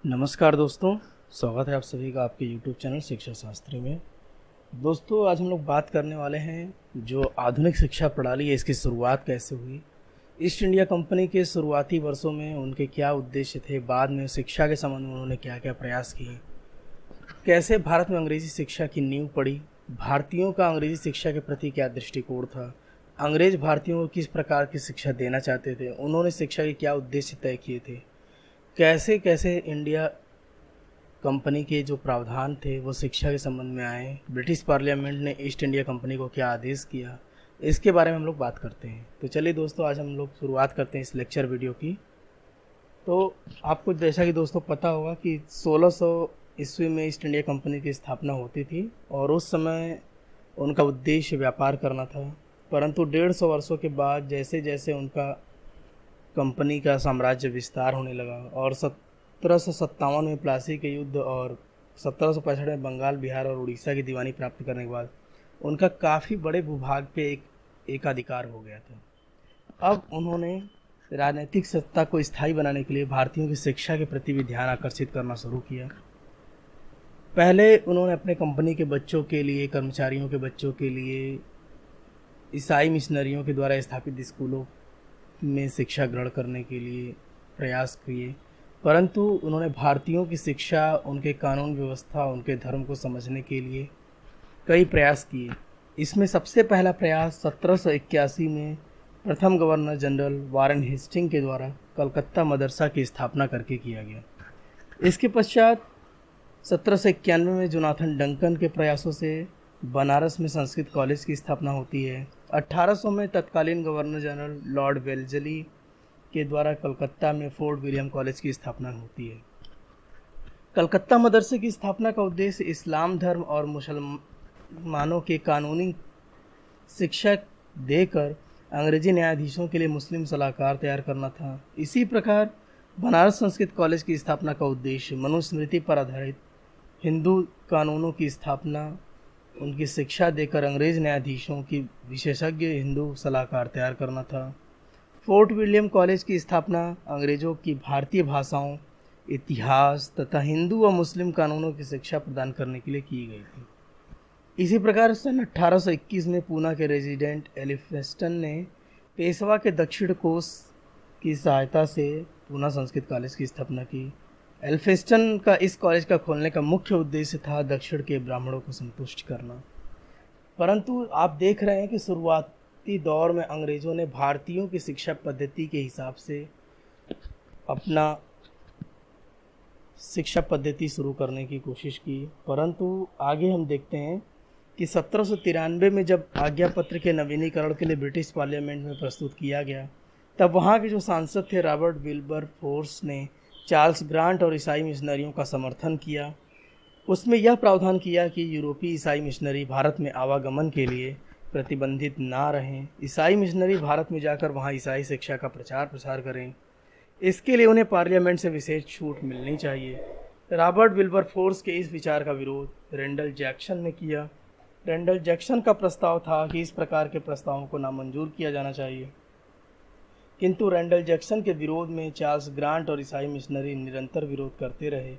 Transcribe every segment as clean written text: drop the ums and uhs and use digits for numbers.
नमस्कार दोस्तों, स्वागत है आप सभी का आपके YouTube चैनल शिक्षा शास्त्री में। दोस्तों, आज हम लोग बात करने वाले हैं जो आधुनिक शिक्षा प्रणाली है इसकी शुरुआत कैसे हुई। ईस्ट इंडिया कंपनी के शुरुआती वर्षों में उनके क्या उद्देश्य थे, बाद में शिक्षा के संबंध में उन्होंने क्या क्या प्रयास किए, कैसे भारत में अंग्रेजी शिक्षा की नींव पड़ी, भारतीयों का अंग्रेजी शिक्षा के प्रति क्या दृष्टिकोण था, अंग्रेज भारतीयों को किस प्रकार की शिक्षा देना चाहते थे, उन्होंने शिक्षा के क्या उद्देश्य तय किए थे, कैसे कैसे इंडिया कंपनी के जो प्रावधान थे वो शिक्षा के संबंध में आए, ब्रिटिश पार्लियामेंट ने ईस्ट इंडिया कंपनी को क्या आदेश किया, इसके बारे में हम लोग बात करते हैं। तो चलिए दोस्तों, आज हम लोग शुरुआत करते हैं इस लेक्चर वीडियो की। तो आपको जैसा कि दोस्तों पता होगा कि 1600 ईस्वी में ईस्ट इंडिया कंपनी की स्थापना होती थी और उस समय उनका उद्देश्य व्यापार करना था। परंतु 150 वर्षों के बाद जैसे जैसे उनका कंपनी का साम्राज्य विस्तार होने लगा और 1757 में प्लासी के युद्ध और 1765 में बंगाल, बिहार और उड़ीसा की दीवानी प्राप्त करने के बाद उनका काफ़ी बड़े भूभाग पे एकाधिकार हो गया था। अब उन्होंने राजनीतिक सत्ता को स्थायी बनाने के लिए भारतीयों की शिक्षा के प्रति भी ध्यान आकर्षित करना शुरू किया। पहले उन्होंने अपने कंपनी के बच्चों के लिए, कर्मचारियों के बच्चों के लिए ईसाई मिशनरियों के द्वारा स्थापित स्कूलों में शिक्षा ग्रहण करने के लिए प्रयास किए, परंतु उन्होंने भारतीयों की शिक्षा, उनके कानून व्यवस्था, उनके धर्म को समझने के लिए कई प्रयास किए। इसमें सबसे पहला प्रयास 1781 में प्रथम गवर्नर जनरल वारेन हेस्टिंग के द्वारा कलकत्ता मदरसा की स्थापना करके किया गया। इसके पश्चात 1791 में जोनाथन डंकन के प्रयासों से बनारस में संस्कृत कॉलेज की स्थापना होती है। 1800 में तत्कालीन गवर्नर जनरल लॉर्ड वेल्जली के द्वारा कलकत्ता में फोर्ट विलियम कॉलेज की स्थापना होती है। कलकत्ता मदरसे की स्थापना का उद्देश्य इस्लाम धर्म और मुसलमानों के कानूनी शिक्षा देकर अंग्रेजी न्यायाधीशों के लिए मुस्लिम सलाहकार तैयार करना था। इसी प्रकार बनारस संस्कृत कॉलेज की स्थापना का उद्देश्य मनुस्मृति पर आधारित हिंदू कानूनों की स्थापना, उनकी शिक्षा देकर अंग्रेज न्यायाधीशों की विशेषज्ञ हिंदू सलाहकार तैयार करना था। फोर्ट विलियम कॉलेज की स्थापना अंग्रेजों की भारतीय भाषाओं, इतिहास तथा हिंदू व मुस्लिम कानूनों की शिक्षा प्रदान करने के लिए की गई थी। इसी प्रकार सन 1821 में पूना के रेजिडेंट एलिफेस्टन ने पेशवा के दक्षिण कोष की सहायता से पूना संस्कृत कॉलेज की स्थापना की। एल्फिंस्टन का इस कॉलेज का खोलने का मुख्य उद्देश्य था दक्षिण के ब्राह्मणों को संतुष्ट करना। परंतु आप देख रहे हैं कि शुरुआती दौर में अंग्रेज़ों ने भारतीयों की शिक्षा पद्धति के हिसाब से अपना शिक्षा पद्धति शुरू करने की कोशिश की, परंतु आगे हम देखते हैं कि 1793 में जब आज्ञा पत्र के नवीनीकरण के लिए ब्रिटिश पार्लियामेंट में प्रस्तुत किया गया, तब वहाँ के जो सांसद थे रॉबर्ट विल्बरफोर्स ने चार्ल्स ग्रांट और ईसाई मिशनरियों का समर्थन किया। उसमें यह प्रावधान किया कि यूरोपीय ईसाई मिशनरी भारत में आवागमन के लिए प्रतिबंधित ना रहें। ईसाई मिशनरी भारत में जाकर वहाँ ईसाई शिक्षा का प्रचार प्रसार करें, इसके लिए उन्हें पार्लियामेंट से विशेष छूट मिलनी चाहिए। रॉबर्ट विल्बरफोर्स के इस विचार का विरोध रेंडल जैक्सन ने किया। रेंडल जैक्सन का प्रस्ताव था कि इस प्रकार के प्रस्तावों को नामंजूर किया जाना चाहिए, किंतु रेंडल जैक्सन के विरोध में चार्ल्स ग्रांट और ईसाई मिशनरी निरंतर विरोध करते रहे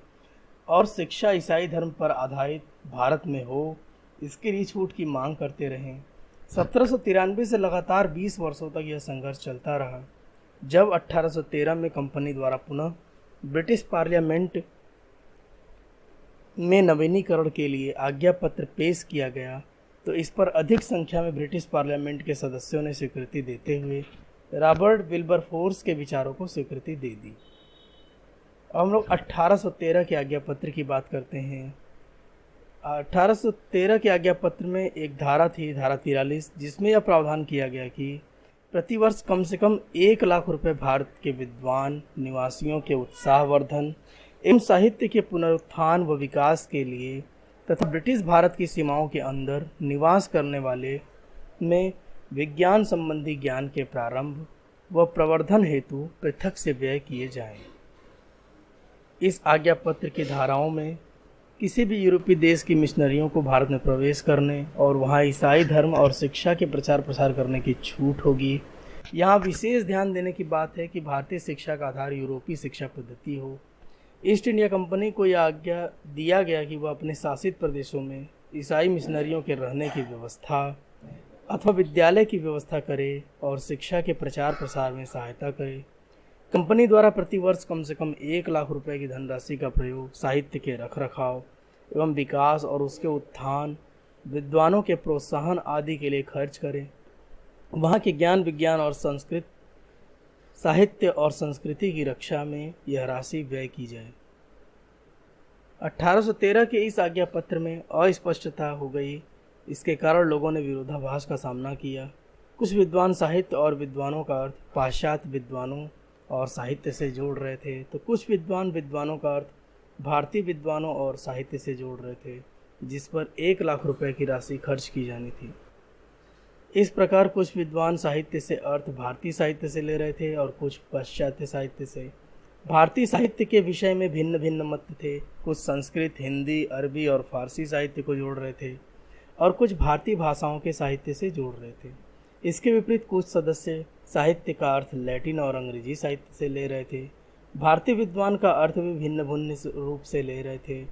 और शिक्षा ईसाई धर्म पर आधारित भारत में हो, इसके लिए छूट की मांग करते रहे। 1793 से लगातार 20 वर्षों तक यह संघर्ष चलता रहा। जब 1813 में कंपनी द्वारा पुनः ब्रिटिश पार्लियामेंट में नवीनीकरण के लिए आज्ञा पत्र पेश किया गया, तो इस पर अधिक संख्या में ब्रिटिश पार्लियामेंट के सदस्यों ने स्वीकृति देते हुए रॉबर्ट विल्बरफोर्स के विचारों को स्वीकृति दे दी। अब हम लोग 1813 के आज्ञा पत्र की बात करते हैं। 1813 के आज्ञा पत्र में एक धारा थी, धारा 43, जिसमें यह प्रावधान किया गया कि प्रतिवर्ष कम से कम 1 लाख रुपए भारत के विद्वान निवासियों के उत्साहवर्धन एवं साहित्य के पुनरुत्थान व विकास के लिए तथा ब्रिटिश भारत की सीमाओं के अंदर निवास करने वाले में विज्ञान संबंधी ज्ञान के प्रारंभ व प्रवर्धन हेतु पृथक से व्यय किए जाएं। इस आज्ञा पत्र की धाराओं में किसी भी यूरोपीय देश की मिशनरियों को भारत में प्रवेश करने और वहां ईसाई धर्म और शिक्षा के प्रचार प्रसार करने की छूट होगी। यहाँ विशेष ध्यान देने की बात है कि भारतीय शिक्षा का आधार यूरोपीय शिक्षा पद्धति हो। ईस्ट इंडिया कंपनी को यह आज्ञा दिया गया कि वह अपने शासित प्रदेशों में ईसाई मिशनरियों के रहने की व्यवस्था अथवा विद्यालय की व्यवस्था करे और शिक्षा के प्रचार प्रसार में सहायता करे। कंपनी द्वारा प्रतिवर्ष कम से कम 1 लाख रुपए की धनराशि का प्रयोग साहित्य के रखरखाव एवं विकास और उसके उत्थान, विद्वानों के प्रोत्साहन आदि के लिए खर्च करें। वहाँ के ज्ञान विज्ञान और संस्कृत साहित्य और संस्कृति की रक्षा में यह राशि व्यय की जाए। 1813 के इस आज्ञा पत्र में अस्पष्टता हो गई। इसके कारण लोगों ने विरोधाभास का सामना किया। कुछ विद्वान साहित्य और विद्वानों का अर्थ पाश्चात्य विद्वानों और साहित्य से जोड़ रहे थे, तो कुछ विद्वानों का अर्थ भारतीय विद्वानों और साहित्य से जोड़ रहे थे, जिस पर 1 लाख रुपए की राशि खर्च की जानी थी। इस प्रकार कुछ विद्वान साहित्य से अर्थ भारतीय साहित्य से ले रहे थे और कुछ पाश्चात्य साहित्य से। भारतीय साहित्य के विषय में भिन्न भिन्न मत थे। कुछ संस्कृत, हिंदी, अरबी और फारसी साहित्य को जोड़ रहे थे और कुछ भारतीय भाषाओं के साहित्य से जोड़ रहे थे। इसके विपरीत कुछ सदस्य साहित्य का अर्थ लैटिन और अंग्रेजी साहित्य से ले रहे थे। भारतीय विद्वान का अर्थ भी भिन्न भिन्न रूप से ले रहे थे।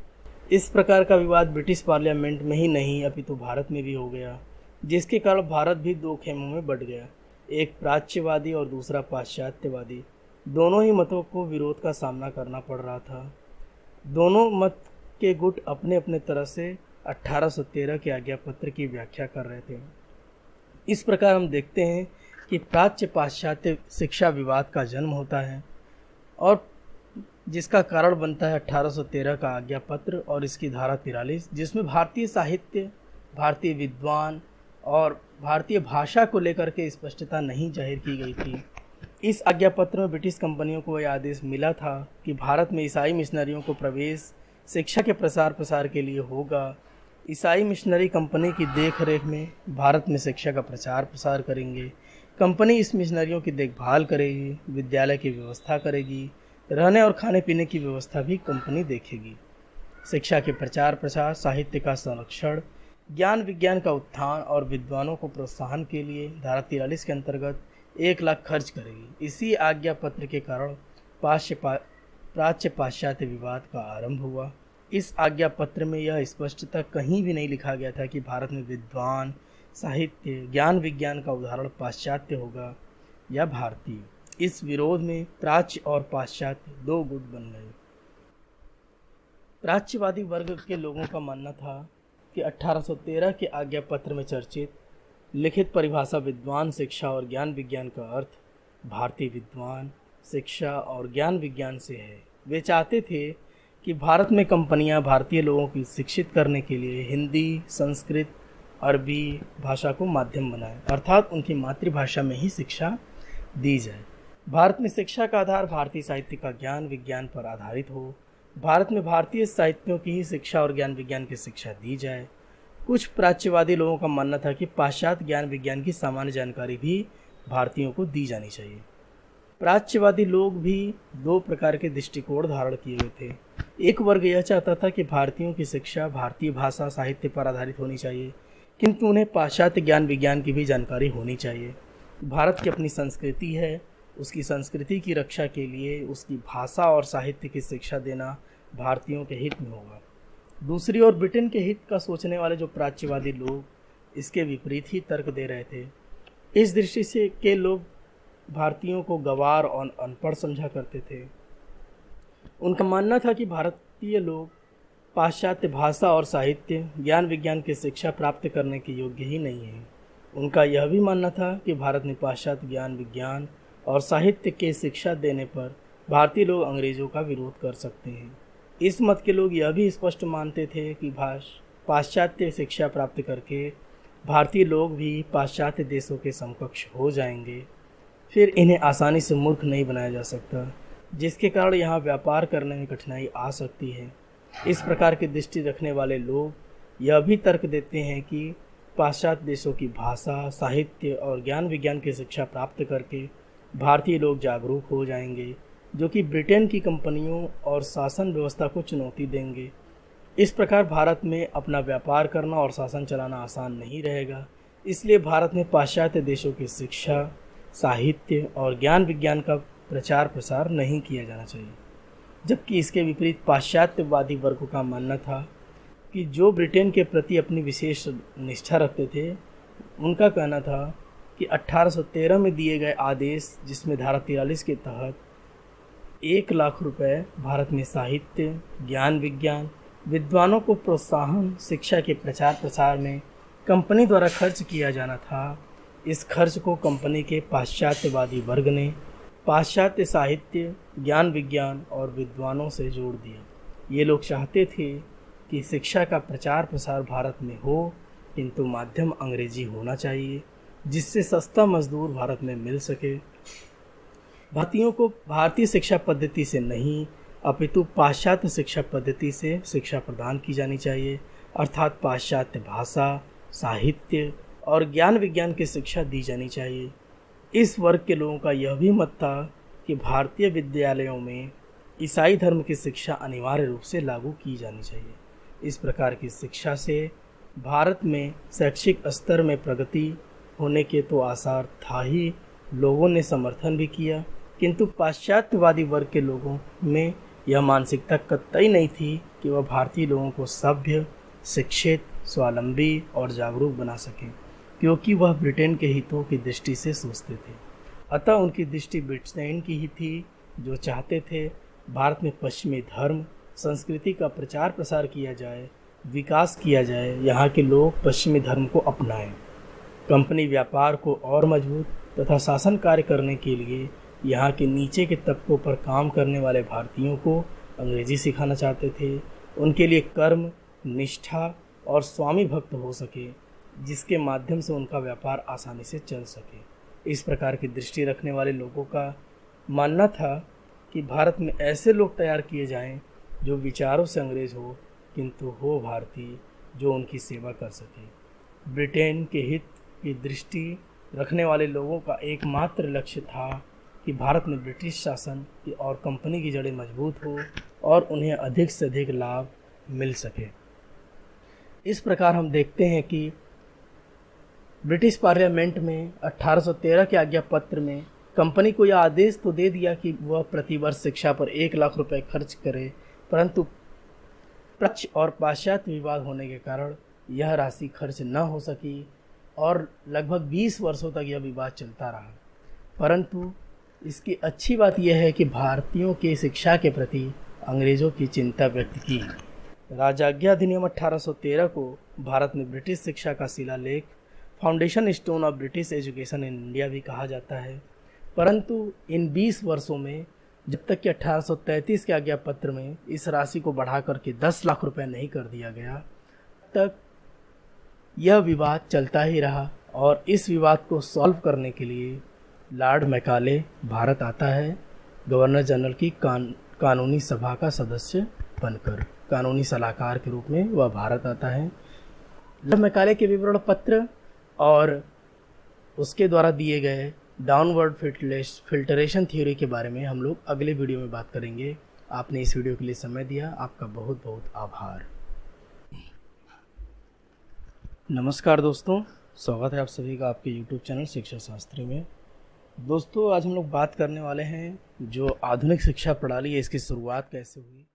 इस प्रकार का विवाद ब्रिटिश पार्लियामेंट में ही नहीं अपितु भारत में भी हो गया, जिसके कारण भारत भी 2 खेमों में बंट गया, एक प्राच्यवादी और दूसरा पाश्चात्यवादी। दोनों ही मतों को विरोध का सामना करना पड़ रहा था। दोनों मत के गुट अपने अपने तरह से 1813 के आज्ञा पत्र की व्याख्या कर रहे थे। इस प्रकार हम देखते हैं कि प्राच्य पाश्चात्य शिक्षा विवाद का जन्म होता है और जिसका कारण बनता है 1813 का आज्ञा पत्र और इसकी धारा 43, जिसमें भारतीय साहित्य, भारतीय विद्वान और भारतीय भाषा को लेकर के स्पष्टता नहीं जाहिर की गई थी। इस आज्ञा पत्र में ब्रिटिश कंपनियों को यह आदेश मिला था कि भारत में ईसाई मिशनरियों को प्रवेश शिक्षा के प्रसार के लिए होगा। ईसाई मिशनरी कंपनी की देखरेख में भारत में शिक्षा का प्रचार प्रसार करेंगे। कंपनी इस मिशनरियों की देखभाल करेगी, विद्यालय की व्यवस्था करेगी, रहने और खाने पीने की व्यवस्था भी कंपनी देखेगी। शिक्षा के प्रचार प्रसार, साहित्य का संरक्षण, ज्ञान विज्ञान का उत्थान और विद्वानों को प्रोत्साहन के लिए धारा 43 के अंतर्गत 1 लाख खर्च करेगी। इसी आज्ञा पत्र के कारण प्राच्य पाश्चात्य विवाद का आरंभ हुआ। इस आज्ञा पत्र में यह स्पष्टता कहीं भी नहीं लिखा गया था कि भारत में विद्वान, साहित्य, ज्ञान विज्ञान का उदाहरण पाश्चात्य होगा या भारतीय। इस विरोध में प्राच्य और पाश्चात्य 2 गुट बन गए। प्राच्यवादी वर्ग के लोगों का मानना था कि 1813 के आज्ञा पत्र में चर्चित लिखित परिभाषा विद्वान, शिक्षा और ज्ञान विज्ञान का अर्थ भारतीय विद्वान, शिक्षा और ज्ञान विज्ञान से है। वे चाहते थे कि भारत में कंपनियां भारतीय लोगों की शिक्षित करने के लिए हिंदी, संस्कृत, अरबी भाषा को माध्यम बनाएं, अर्थात उनकी मातृभाषा में ही शिक्षा दी जाए। भारत में शिक्षा का आधार भारतीय साहित्य का ज्ञान विज्ञान पर आधारित हो। भारत में भारतीय साहित्यों की ही शिक्षा और ज्ञान विज्ञान की शिक्षा दी जाए। कुछ प्राच्यवादी लोगों का मानना था कि पाश्चात्य ज्ञान विज्ञान की सामान्य जानकारी भी भारतीयों को दी जानी चाहिए। प्राच्यवादी लोग भी 2 प्रकार के दृष्टिकोण धारण किए हुए थे। एक वर्ग यह चाहता था कि भारतीयों की शिक्षा भारतीय भाषा साहित्य पर आधारित होनी चाहिए, किंतु उन्हें पाश्चात्य ज्ञान विज्ञान की भी जानकारी होनी चाहिए। भारत की अपनी संस्कृति है, उसकी संस्कृति की रक्षा के लिए उसकी भाषा और साहित्य की शिक्षा देना भारतीयों के हित में होगा। दूसरी ओर ब्रिटेन के हित का सोचने वाले जो प्राच्यवादी लोग इसके विपरीत ही तर्क दे रहे थे। इस दृष्टि से के लोग भारतीयों को गंवार और अनपढ़ समझा करते थे। उनका मानना था कि भारतीय लोग पाश्चात्य भाषा और साहित्य, ज्ञान विज्ञान की शिक्षा प्राप्त करने के योग्य ही नहीं है। उनका यह भी मानना था कि भारत में पाश्चात्य ज्ञान विज्ञान और साहित्य के शिक्षा देने पर भारतीय लोग अंग्रेज़ों का विरोध कर सकते हैं। इस मत के लोग यह भी स्पष्ट मानते थे कि पाश्चात्य शिक्षा प्राप्त करके भारतीय लोग भी पाश्चात्य देशों के समकक्ष हो जाएंगे, फिर इन्हें आसानी से मूर्ख नहीं बनाया जा सकता, जिसके कारण यहाँ व्यापार करने में कठिनाई आ सकती है। इस प्रकार की दृष्टि रखने वाले लोग यह भी तर्क देते हैं कि पाश्चात्य देशों की भाषा, साहित्य और ज्ञान विज्ञान की शिक्षा प्राप्त करके भारतीय लोग जागरूक हो जाएंगे, जो कि ब्रिटेन की कंपनियों और शासन व्यवस्था को चुनौती देंगे। इस प्रकार भारत में अपना व्यापार करना और शासन चलाना आसान नहीं रहेगा। इसलिए भारत में पाश्चात्य देशों की शिक्षा, साहित्य और ज्ञान विज्ञान का प्रचार प्रसार नहीं किया जाना चाहिए। जबकि इसके विपरीत पाश्चात्यवादी वर्गों का मानना था कि जो ब्रिटेन के प्रति अपनी विशेष निष्ठा रखते थे, उनका कहना था कि 1813 में दिए गए आदेश, जिसमें धारा 43 के तहत 1 लाख रुपए भारत में साहित्य, ज्ञान विज्ञान, विद्वानों को प्रोत्साहन, शिक्षा के प्रचार प्रसार में कंपनी द्वारा खर्च किया जाना था, इस खर्च को कंपनी के पाश्चात्यवादी वर्ग ने पाश्चात्य साहित्य, ज्ञान विज्ञान और विद्वानों से जोड़ दिया। ये लोग चाहते थे कि शिक्षा का प्रचार प्रसार भारत में हो, किंतु माध्यम अंग्रेजी होना चाहिए, जिससे सस्ता मजदूर भारत में मिल सके। भारतीयों को भारतीय शिक्षा पद्धति से नहीं अपितु पाश्चात्य शिक्षा पद्धति से शिक्षा प्रदान की जानी चाहिए, अर्थात पाश्चात्य भाषा, साहित्य और ज्ञान विज्ञान की शिक्षा दी जानी चाहिए। इस वर्ग के लोगों का यह भी मत था कि भारतीय विद्यालयों में ईसाई धर्म की शिक्षा अनिवार्य रूप से लागू की जानी चाहिए। इस प्रकार की शिक्षा से भारत में शैक्षिक स्तर में प्रगति होने के तो आसार था ही, लोगों ने समर्थन भी किया, किंतु पाश्चात्यवादी वर्ग के लोगों में यह मानसिकता कतई नहीं थी कि वह भारतीय लोगों को सभ्य, शिक्षित, स्वावलंबी और जागरूक बना सकें, क्योंकि वह ब्रिटेन के हितों की दृष्टि से सोचते थे। अतः उनकी दृष्टि ब्रिटेन की ही थी, जो चाहते थे भारत में पश्चिमी धर्म संस्कृति का प्रचार प्रसार किया जाए, विकास किया जाए, यहाँ के लोग पश्चिमी धर्म को अपनाएं। कंपनी व्यापार को और मजबूत तथा शासन कार्य करने के लिए यहाँ के नीचे के तबकों पर काम करने वाले भारतीयों को अंग्रेजी सिखाना चाहते थे। उनके लिए कर्म, निष्ठा और स्वामी भक्त हो सके, जिसके माध्यम से उनका व्यापार आसानी से चल सके। इस प्रकार की दृष्टि रखने वाले लोगों का मानना था कि भारत में ऐसे लोग तैयार किए जाएं जो विचारों से अंग्रेज हो, किंतु हो भारतीय, जो उनकी सेवा कर सके। ब्रिटेन के हित की दृष्टि रखने वाले लोगों का एकमात्र लक्ष्य था कि भारत में ब्रिटिश शासन की और कंपनी की जड़ें मजबूत हो और उन्हें अधिक से अधिक लाभ मिल सके। इस प्रकार हम देखते हैं कि ब्रिटिश पार्लियामेंट में 1813 के आज्ञा पत्र में कंपनी को यह आदेश तो दे दिया कि वह प्रतिवर्ष शिक्षा पर 1 लाख रुपए खर्च करे, परंतु प्रच्छ और पाश्चात्य विवाद होने के कारण यह राशि खर्च न हो सकी और लगभग 20 वर्षों तक यह विवाद चलता रहा। परंतु इसकी अच्छी बात यह है कि भारतीयों के शिक्षा के प्रति अंग्रेज़ों की चिंता व्यक्त की। राजाज्ञा अधिनियम 1813 को भारत में ब्रिटिश शिक्षा का शिलालेख, foundation stone of British education in India भी कहा जाता है। परंतु इन 20 वर्षों में जब तक कि 1833 के आज्ञा पत्र में इस राशि को बढ़ा करके 10 लाख रुपए नहीं कर दिया गया, तक यह विवाद चलता ही रहा और इस विवाद को सॉल्व करने के लिए लॉर्ड मैकाले भारत आता है, गवर्नर जनरल की कानूनी सभा का सदस्य बनकर, कानूनी सलाहकार के रूप में वह भारत आता है। लॉर्ड मैकाले के विवरण पत्र और उसके द्वारा दिए गए डाउनवर्ड फिल्टरेशन थ्योरी के बारे में हम लोग अगले वीडियो में बात करेंगे। आपने इस वीडियो के लिए समय दिया, आपका बहुत बहुत आभार। नमस्कार दोस्तों, स्वागत है आप सभी का आपके YouTube चैनल शिक्षा शास्त्री में। दोस्तों, आज हम लोग बात करने वाले हैं जो आधुनिक शिक्षा प्रणाली है, इसकी शुरुआत कैसे हुई।